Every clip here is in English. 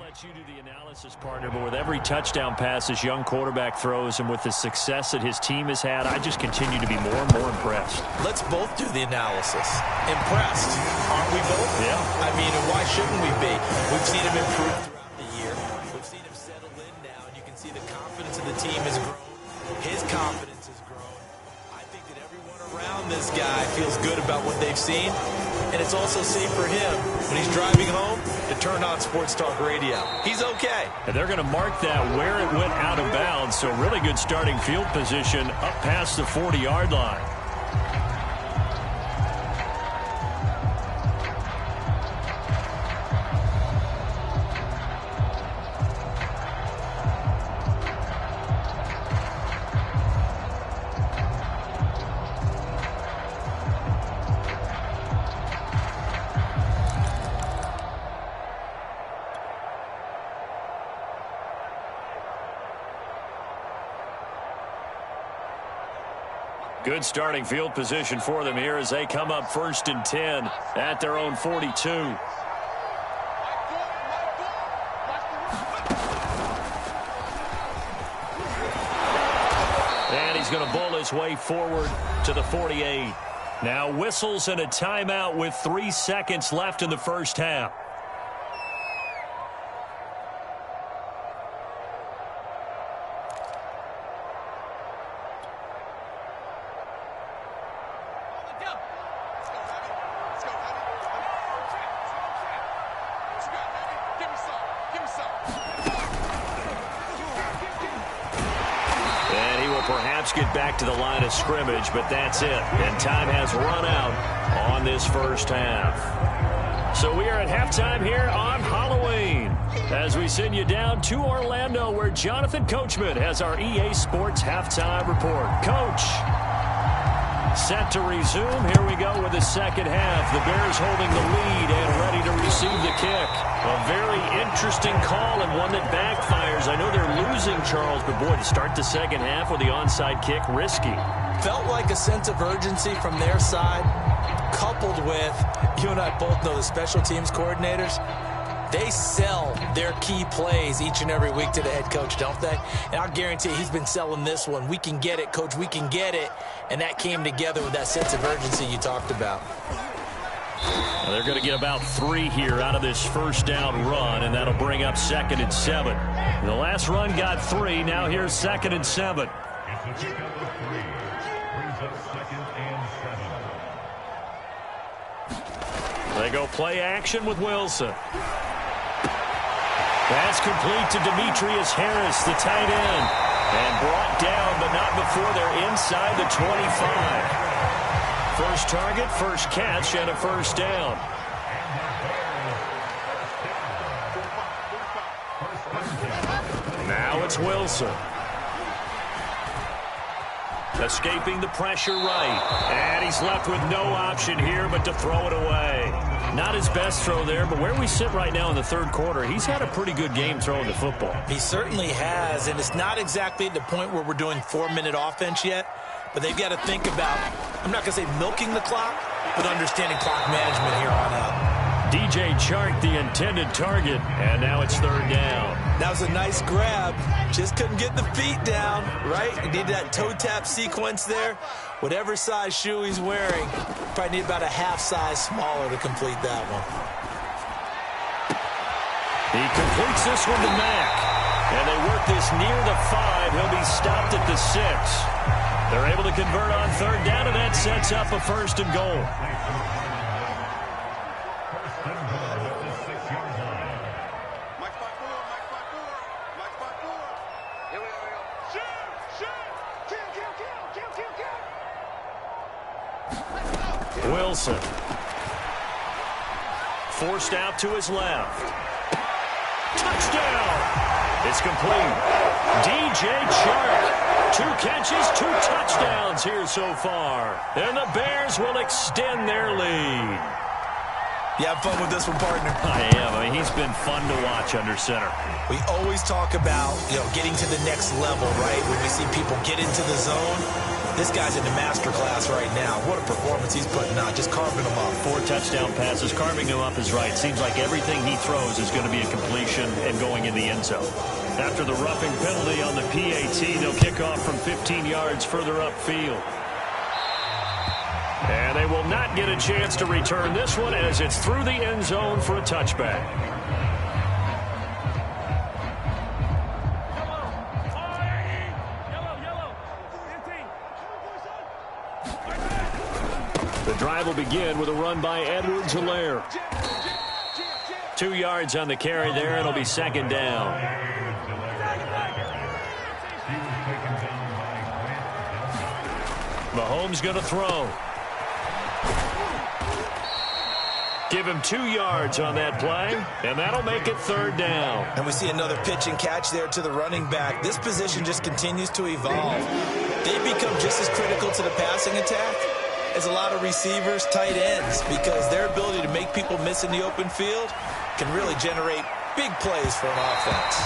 let you do the analysis, partner, but with every touchdown pass this young quarterback throws and with the success that his team has had, I just continue to be more and more impressed. Let's both do the analysis. Impressed, aren't we both? Yeah. I mean, and why shouldn't we be? We've seen him improve throughout the year. We've seen him settle in now, and you can see the confidence of the team has grown. His confidence has grown. I think that everyone around this guy feels good about what they've seen, and it's also safe for him when he's driving home to turn on Sports Talk Radio. He's okay. And they're going to mark that where it went out of bounds, so really good starting field position up past the 40-yard line. Good starting field position for them here as they come up 1st and 10 at their own 42. And he's going to bull his way forward to the 48. Now whistles and a timeout with 3 seconds left in the first half. Get back to the line of scrimmage, but that's it. And time has run out on this first half. So we are at halftime here on Halloween as we send you down to Orlando where Jonathan Coachman has our EA Sports halftime report. Coach, set to resume. Here we go with the second half. The Bears holding the lead and ready to receive the kick. A very interesting call and one that backfires. I know they're losing, Charles, but boy, to start the second half with the onside kick, risky. Felt like a sense of urgency from their side, coupled with, you and I both know the special teams coordinators, they sell their key plays each and every week to the head coach, don't they? And I'll guarantee he's been selling this one. We can get it, coach, we can get it. And that came together with that sense of urgency you talked about. Well, they're going to get about 3 here out of this first down run, and that'll bring up 2nd and 7. The last run got 3. Now here's 2nd and 7. They go play action with Wilson. Pass complete to Demetrius Harris, the tight end. And brought down, but not before they're inside the 25. First target, first catch, and a first down. Now it's Wilson. Escaping the pressure right. And he's left with no option here but to throw it away. Not his best throw there, but where we sit right now in the third quarter, he's had a pretty good game throwing the football. He certainly has, and it's not exactly at the point where we're doing 4-minute offense yet, but they've got to think about, I'm not going to say milking the clock, but understanding clock management here on out. DJ Chark, the intended target, and now it's 3rd down. That was a nice grab. Just couldn't get the feet down, right? He needed that toe tap sequence there. Whatever size shoe he's wearing, probably need about a half size smaller to complete that one. He completes this one to Mack. And they work this near the 5. He'll be stopped at the 6. They're able to convert on 3rd down, and that sets up a 1st and goal. Wilson. Forced out to his left. Touchdown! It's complete. DJ Chark. 2 catches, 2 touchdowns here so far. And the Bears will extend their lead. You have fun with this one, partner? I am. I mean, he's been fun to watch under center. We always talk about, getting to the next level, right? When we see people get into the zone, This guy's in the master class right now. What a performance he's putting on, just carving them up. 4 touchdown passes. Carving him up is right. Seems like everything he throws is going to be a completion and going in the end zone. After the roughing penalty on the PAT, they'll kick off from 15 yards further upfield. And they will not get a chance to return this one as it's through the end zone for a touchback. The drive will begin with a run by Edwards-Helaire. 2 yards on the carry there, and it'll be second down. Mahomes going to throw. Give him 2 yards on that play, and that'll make it third down. And we see another pitch and catch there to the running back. This position just continues to evolve. They become just as critical to the passing attack as a lot of receivers, tight ends, because their ability to make people miss in the open field can really generate big plays for an offense.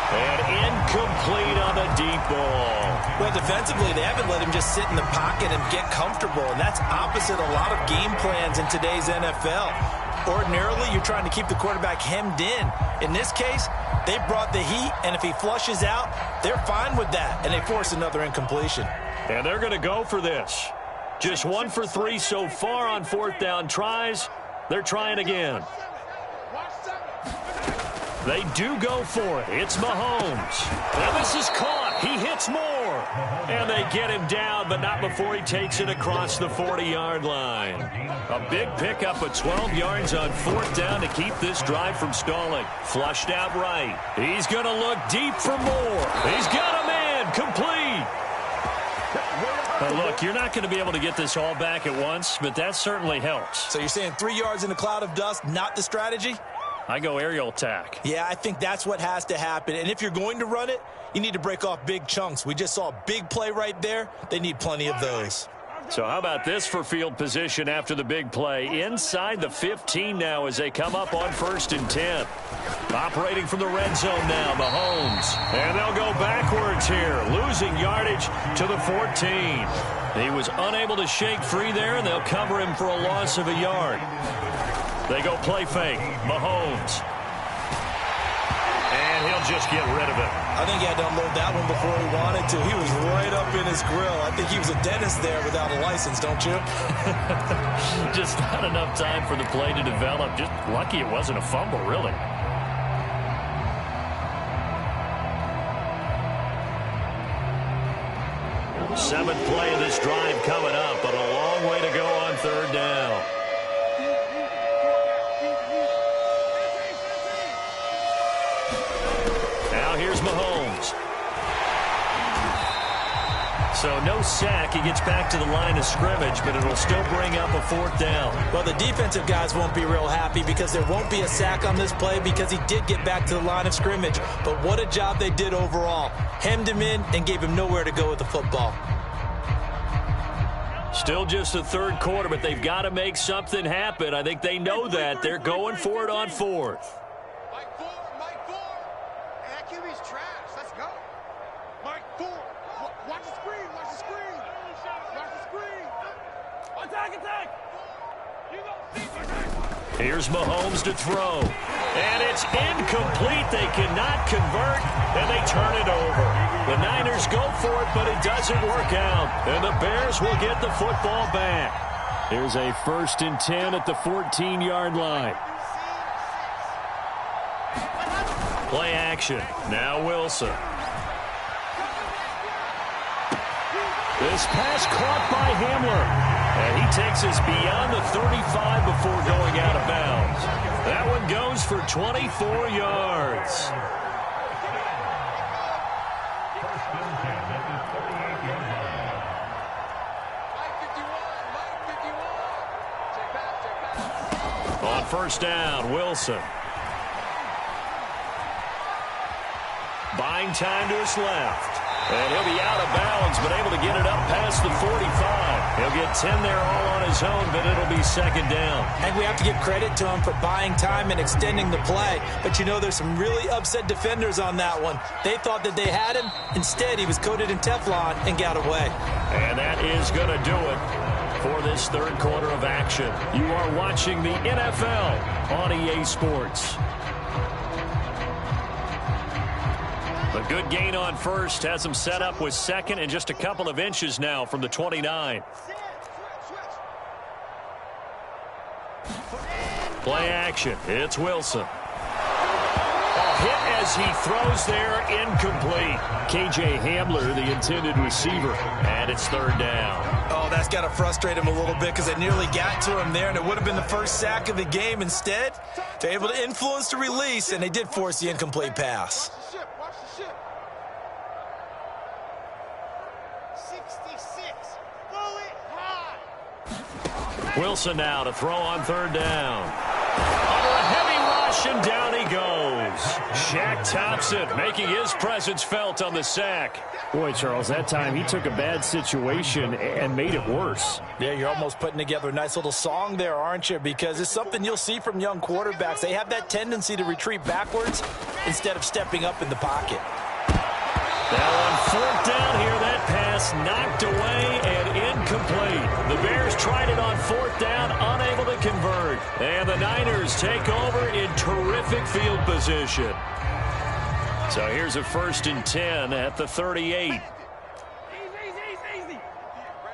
And incomplete on the deep ball. Well, defensively, they haven't let him just sit in the pocket and get comfortable, and that's opposite a lot of game plans in today's NFL. Ordinarily, you're trying to keep the quarterback hemmed in. In this case, they brought the heat, and if he flushes out, they're fine with that, and they force another incompletion. And they're going to go for this. Just 1 for 3 so far on fourth down tries. They're trying again. They do go for it. It's Mahomes. Now this is caught. He hits more. And they get him down, but not before he takes it across the 40-yard line. A big pickup of 12 yards on fourth down to keep this drive from stalling. Flushed out right. He's going to look deep for more. He's got a man. Complete. Now look, you're not going to be able to get this all back at once, but that certainly helps. So you're saying 3 yards in a cloud of dust, not the strategy? I go aerial attack. Yeah, I think that's what has to happen. And if you're going to run it, you need to break off big chunks. We just saw a big play right there. They need plenty of those. So how about this for field position after the big play? Inside the 15 now as they come up on 1st and 10. Operating from the red zone now, Mahomes. And they'll go backwards here, losing yardage to the 14. He was unable to shake free there, and they'll cover him for a loss of a yard. They go play fake. Mahomes. And he'll just get rid of it. I think he had to unload that one before he wanted to. He was right up in his grill. I think he was a dentist there without a license, don't you? Just not enough time for the play to develop. Just lucky it wasn't a fumble, really. Seventh play of this drive coming up, but a long way to go on third down. Now here's Mahomes. So no sack. He gets back to the line of scrimmage, but it'll still bring up a fourth down. Well, the defensive guys won't be real happy because there won't be a sack on this play because he did get back to the line of scrimmage. But what a job they did overall. Hemmed him in and gave him nowhere to go with the football. Still just the third quarter, but they've got to make something happen. I think they know that. They're going for it on fourth. Mike 4. And that QB's trash. Let's go. Mike 4. Watch the screen. Watch the screen. Watch the screen. Attack. Here's Mahomes to throw. And it's incomplete. They cannot convert, and they turn it over. The Niners go for it, but it doesn't work out. And the Bears will get the football back. Here's a 1st and 10 at the 14-yard line. Play action. Now Wilson. This pass caught by Hamler. And he takes us beyond the 35 before going out of bounds. That one goes for 24 yards. On 1st down, Wilson. Buying time to his left. And he'll be out of bounds, but able to get it up past the 45. He'll get 10 there all on his own, but it'll be second down. And we have to give credit to him for buying time and extending the play. But, you know, there's some really upset defenders on that one. They thought that they had him. Instead, he was coated in Teflon and got away. And that is going to do it for this third quarter of action. You are watching the NFL on EA Sports. A good gain on first has him set up with second and just a couple of inches now from the 29. Play action. It's Wilson. A hit as he throws there, incomplete. KJ Hamler, the intended receiver, and it's third down. Oh, that's got to frustrate him a little bit because they nearly got to him there, and it would have been the first sack of the game. Instead, they're able to influence the release, and they did force the incomplete pass. Watch the ship. 66. Throw it high. Wilson now to throw on third down. Under a heavy rush, and down he goes. Shaq Thompson making his presence felt on the sack. Boy, Charles, that time he took a bad situation and made it worse. Yeah, you're almost putting together a nice little song there, aren't you? Because it's something you'll see from young quarterbacks. They have that tendency to retreat backwards instead of stepping up in the pocket. Now on fourth down here, that pass knocked away and incomplete. The Bears tried it on fourth down, unable to convert. And the Niners take over in terrific field position. So here's a 1st and 10 at the 38. Easy. Right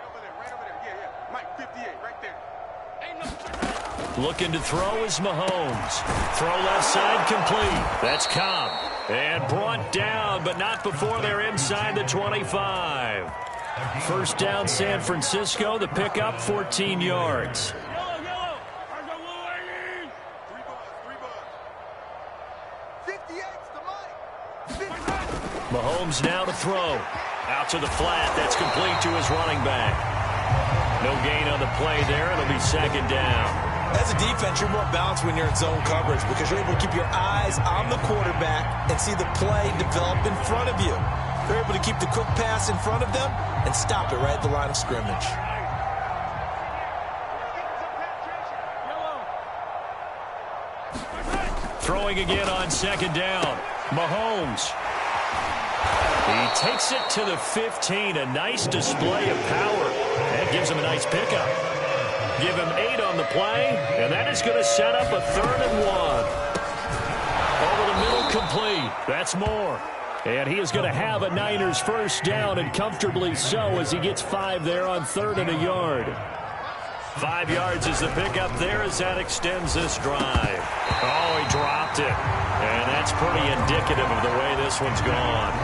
over there. Yeah. Mike, 58, right there. Ain't no... Looking to throw is Mahomes. Throw left side complete. That's Cobb. And brought down, but not before they're inside the 25. First down, San Francisco. The pickup, 14 yards. Yellow. 3 bars. 58's the Mike. Mahomes now to throw. Out to the flat. That's complete to his running back. No gain on the play there. It'll be second down. As a defense, you're more balanced when you're in zone coverage because you're able to keep your eyes on the quarterback and see the play develop in front of you. They're able to keep the quick pass in front of them and stop it right at the line of scrimmage. Throwing again on second down. Mahomes. He takes it to the 15. A nice display of power. That gives him a nice pickup. Give him 8 on the play, and that is going to set up a 3rd and 1. Over the middle, complete. That's more. And he is going to have a Niners first down, and comfortably so as he gets 5 there on 3rd and a yard. 5 yards is the pickup there as that extends this drive. Oh, he dropped it. And that's pretty indicative of the way this one's gone.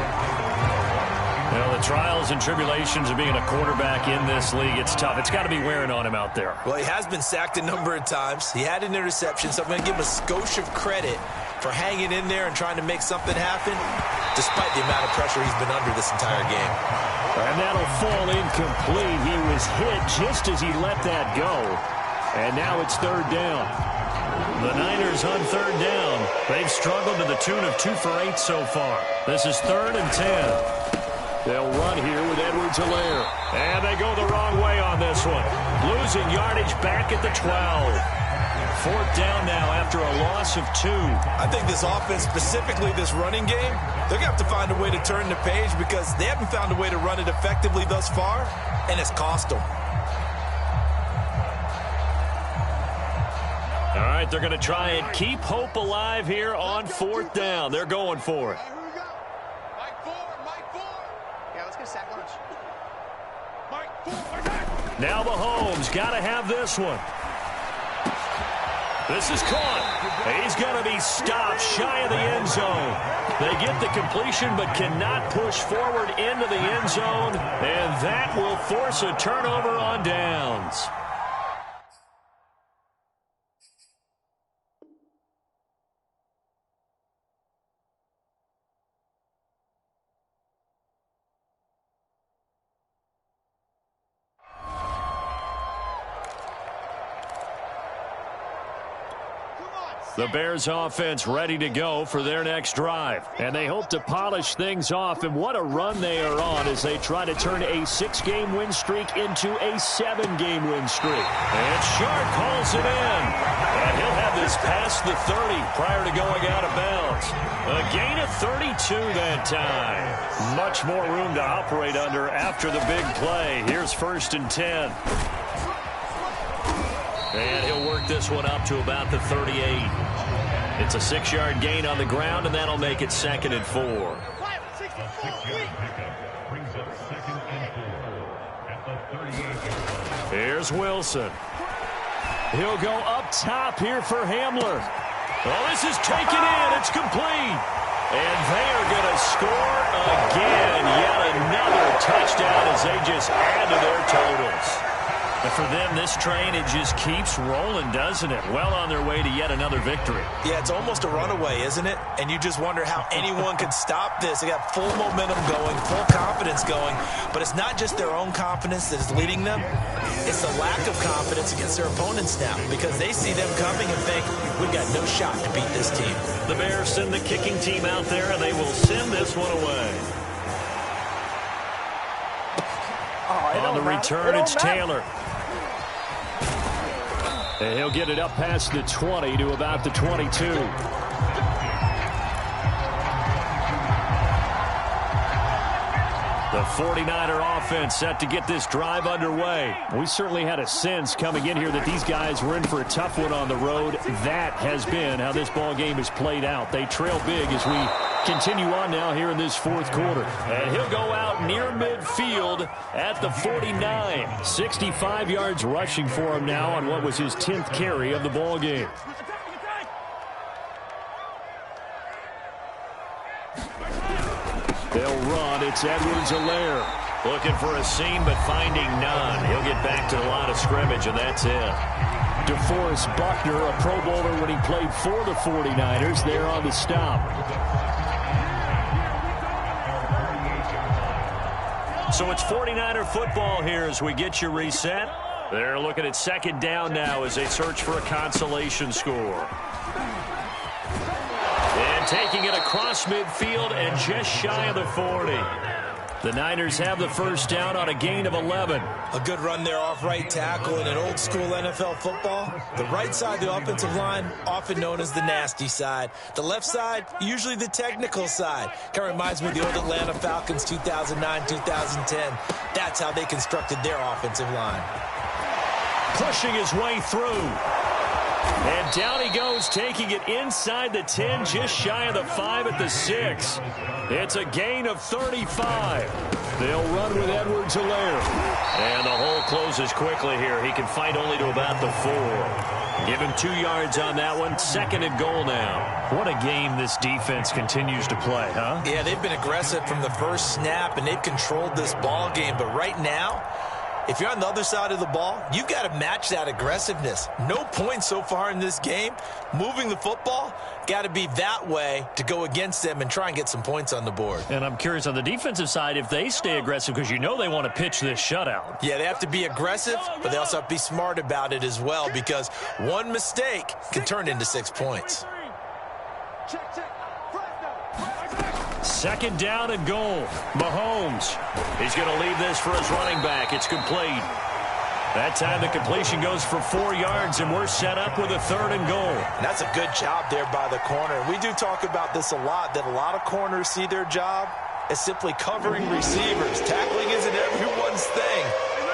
You know, the trials and tribulations of being a quarterback in this league, it's tough. It's got to be wearing on him out there. Well, he has been sacked a number of times. He had an interception, so I'm going to give him a skosh of credit for hanging in there and trying to make something happen, despite the amount of pressure he's been under this entire game. And that'll fall incomplete. He was hit just as he let that go. And now it's 3rd down. The Niners on 3rd down. They've struggled to the tune of 2 for 8 so far. This is 3rd and 10. They'll run here with Edwards-Helaire. And they go the wrong way on this one. Losing yardage back at the 12. 4th down now after a loss of 2. I think this offense, specifically this running game, they're going to have to find a way to turn the page because they haven't found a way to run it effectively thus far, and it's cost them. All right, they're going to try and keep hope alive here on 4th down. They're going for it. Now Mahomes got to have this one. This is caught. He's going to be stopped shy of the end zone. They get the completion but cannot push forward into the end zone, and that will force a turnover on downs. The Bears offense ready to go for their next drive. And they hope to polish things off, and what a run they are on as they try to turn a 6-game win streak into a 7-game win streak. And Shark calls it in. And he'll have this past the 30 prior to going out of bounds. A gain of 32 that time. Much more room to operate under after the big play. Here's 1st and 10. And he'll work this one up to about the 38. It's a 6-yard gain on the ground, and that'll make it 2nd and 4. Here's Wilson. He'll go up top here for Hamler. Oh, this is taken in. It's complete. And they are going to score again. Yet another touchdown as they just add to their totals. And for them, this train, it just keeps rolling, doesn't it? Well on their way to yet another victory. Yeah, it's almost a runaway, isn't it? And you just wonder how anyone could stop this. They got full momentum going, full confidence going. But it's not just their own confidence that is leading them. It's the lack of confidence against their opponents now because they see them coming and think, we've got no shot to beat this team. The Bears send the kicking team out there, and they will send this one away. On the return, it's Taylor. And he'll get it up past the 20 to about the 22. The 49er offense set to get this drive underway. We certainly had a sense coming in here that these guys were in for a tough one on the road. That has been how this ball game has played out. They trail big as we continue on now here in this 4th quarter. And he'll go out near midfield at the 49. 65 yards rushing for him now on what was his 10th carry of the ball game. They'll run. It's Edwards-Helaire. Looking for a seam, but finding none. He'll get back to the line of scrimmage, and that's it. DeForest Buckner, a Pro Bowler when he played for the 49ers, there on the stop. So it's 49er football here as we get you reset. They're looking at 2nd down now as they search for a consolation score. And taking it across midfield and just shy of the 40. The Niners have the 1st down on a gain of 11. A good run there off right tackle in an old school NFL football. The right side of the offensive line, often known as the nasty side. The left side, usually the technical side. Kind of reminds me of the old Atlanta Falcons 2009, 2010. That's how they constructed their offensive line. Pushing his way through. And down he goes, taking it inside the 10, just shy of the 5 at the 6. It's a gain of 35. They'll run with Edwards-Helaire. And the hole closes quickly here. He can fight only to about the 4. Give him 2 yards on that one. 2nd and goal now. What a game this defense continues to play, huh? Yeah, they've been aggressive from the first snap, and they've controlled this ball game. But right now, if you're on the other side of the ball, you've got to match that aggressiveness. No points so far in this game. Moving the football, got to be that way to go against them and try and get some points on the board. And I'm curious on the defensive side if they stay aggressive because you know they want to pitch this shutout. Yeah, they have to be aggressive, but they also have to be smart about it as well because one mistake can turn into 6 points. 2nd down and goal. Mahomes. He's going to leave this for his running back. It's complete. That time the completion goes for 4 yards, and we're set up with a 3rd and goal. And that's a good job there by the corner. We do talk about this a lot, that a lot of corners see their job as simply covering receivers. Tackling isn't everyone's thing.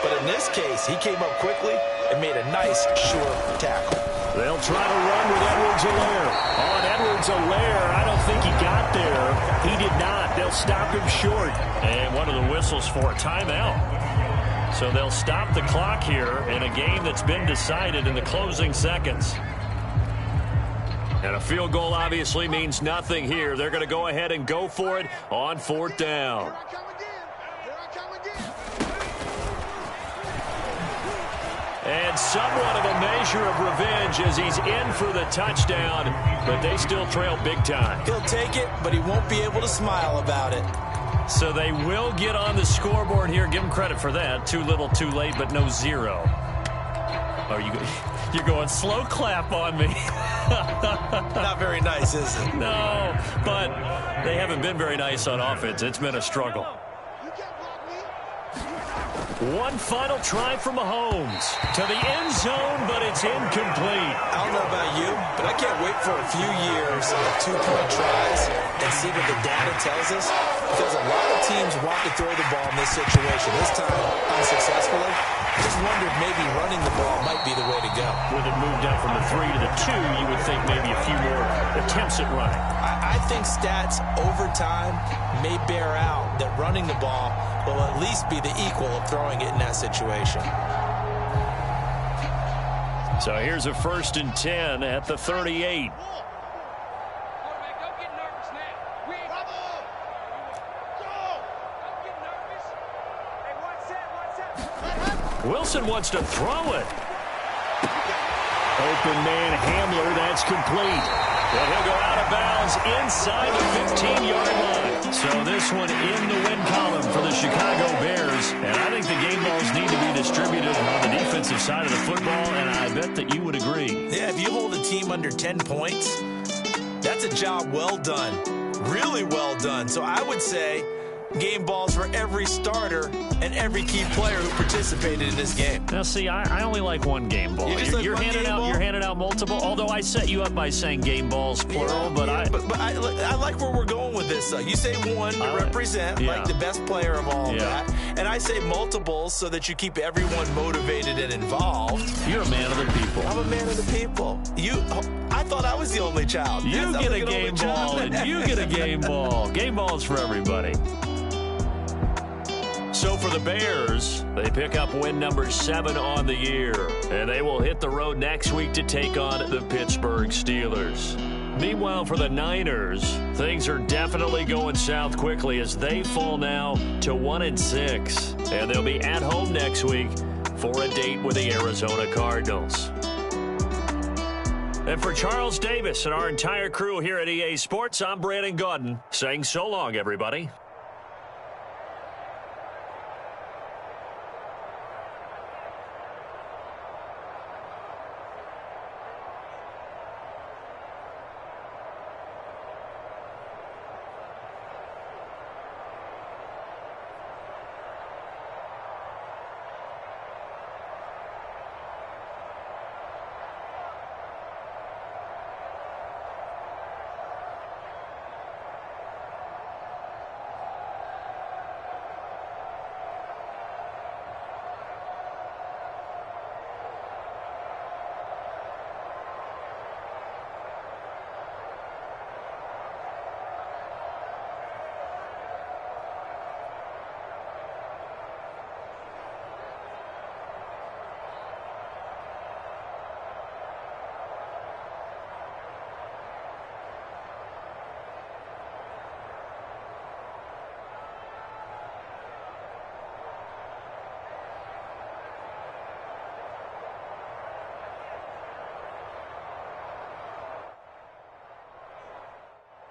But in this case, he came up quickly and made a nice, sure tackle. They'll try to run with Edwards-Helaire. On Edwards-Helaire, I don't think he got there. He did not. They'll stop him short. And one of the whistles for a timeout. So they'll stop the clock here in a game that's been decided in the closing seconds. And a field goal obviously means nothing here. They're going to go ahead and go for it on 4th down. And somewhat of a measure of revenge as he's in for the touchdown, but they still trail big time. He'll take it, but he won't be able to smile about it. So they will get on the scoreboard here. Give him credit for that. Too little, too late, but no 0. Are you You're going, slow clap on me. Not very nice, is it? No, but they haven't been very nice on offense. It's been a struggle. One final try from Mahomes to the end zone, but it's incomplete. I don't know about you, but I can't wait for a few years of two-point tries and see what the data tells us, because a lot of teams want to throw the ball in this situation. This time, unsuccessfully. I just wondered maybe running the ball might be the way to go. With it moved up from the 3 to the 2, you would think maybe a few more attempts at running. I think stats over time may bear out that running the ball will at least be the equal of throwing it in that situation. So here's a 1st and 10 at the 38. Wilson wants to throw it. Open man Hamler, that's complete. And he'll go out of bounds inside the 15-yard line. So this one in the win column for the Chicago Bears. And I think the game balls need to be distributed on the defensive side of the football, and I bet that you would agree. Yeah, if you hold a team under 10 points, that's a job well done. Really well done. So I would say game balls for every starter and every key player who participated in this game. Now, see, I only like one game ball. You're handing out multiple. Although I set you up by saying game balls plural, but I like where we're going with this. You say one to represent like the best player of all of that, and I say multiples so that you keep everyone motivated and involved. You're a man of the people. I'm a man of the people. I thought I was the only child. You get a game ball, and you get a game ball. Game balls for everybody. So for the Bears, they pick up win number 7 on the year, and they will hit the road next week to take on the Pittsburgh Steelers. Meanwhile, for the Niners, things are definitely going south quickly as they fall now to 1-6, and they'll be at home next week for a date with the Arizona Cardinals. And for Charles Davis and our entire crew here at EA Sports, I'm Brandon Gaudin saying so long, everybody.